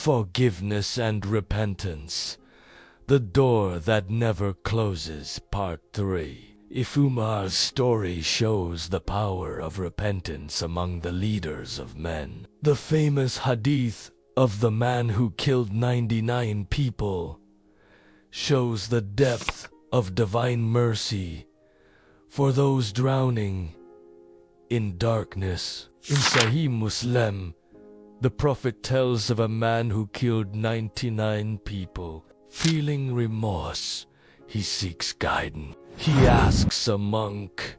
Forgiveness and Repentance, the Door That Never Closes, Part 3. If Umar's story shows the power of repentance among the leaders of men, the famous hadith of the man who killed 99 people shows the depth of divine mercy for those drowning in darkness. In Sahih Muslim, the Prophet tells of a man who killed 99 people. Feeling remorse, he seeks guidance. He asks a monk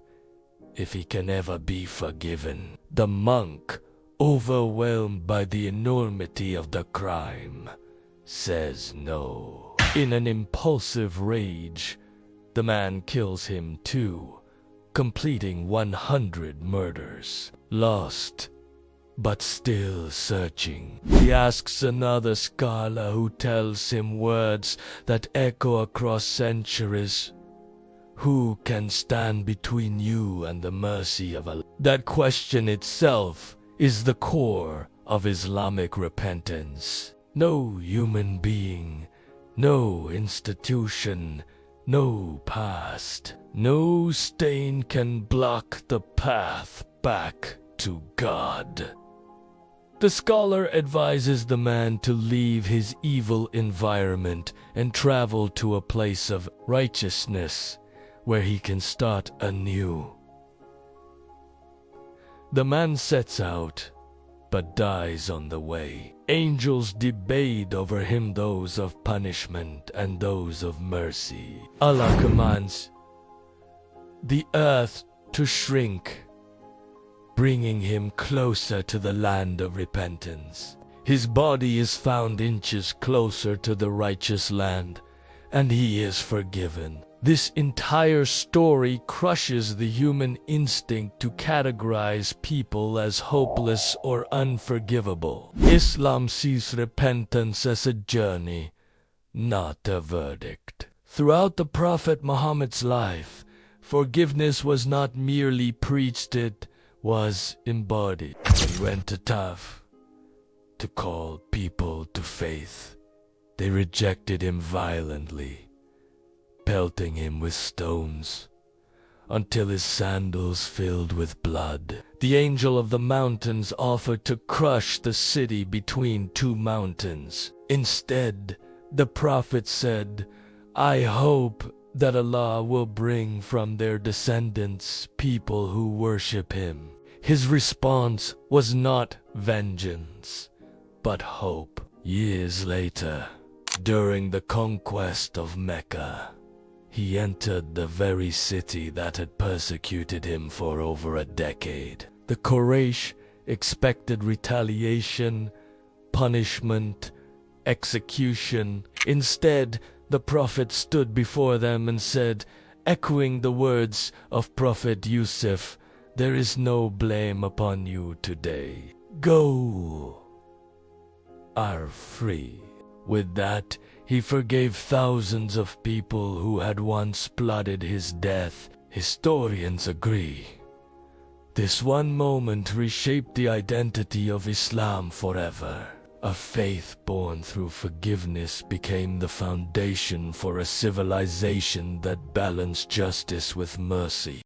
if he can ever be forgiven. The monk, overwhelmed by the enormity of the crime, says no. In an impulsive rage, the man kills him too, completing 100 murders. Lost, but still searching, he asks another scholar who tells him words that echo across centuries. Who can stand between you and the mercy of Allah? That question itself is the core of Islamic repentance. No human being, no institution, no past, no stain can block the path back to God. The scholar advises the man to leave his evil environment and travel to a place of righteousness where he can start anew. The man sets out, but dies on the way. Angels debate over him, those of punishment and those of mercy. Allah commands the earth to shrink, bringing him closer to the land of repentance. His body is found inches closer to the righteous land, and he is forgiven. This entire story crushes the human instinct to categorize people as hopeless or unforgivable. Islam sees repentance as a journey, not a verdict. Throughout the Prophet Muhammad's life, forgiveness was not merely preached, it was embodied. He went to Taif to call people to faith. They rejected him violently, pelting him with stones until his sandals filled with blood. The angel of the mountains offered to crush the city between two mountains. Instead, the prophet said, "I hope that Allah will bring from their descendants people who worship him." His response was not vengeance, but hope. Years later, during the conquest of Mecca, he entered the very city that had persecuted him for over a decade. The Quraysh expected retaliation, punishment, execution. Instead, the Prophet stood before them and said, echoing the words of Prophet Yusuf, "There is no blame upon you today. Go, are free." With that, he forgave thousands of people who had once plotted his death. Historians agree this one moment reshaped the identity of Islam forever. A faith born through forgiveness became the foundation for a civilization that balanced justice with mercy.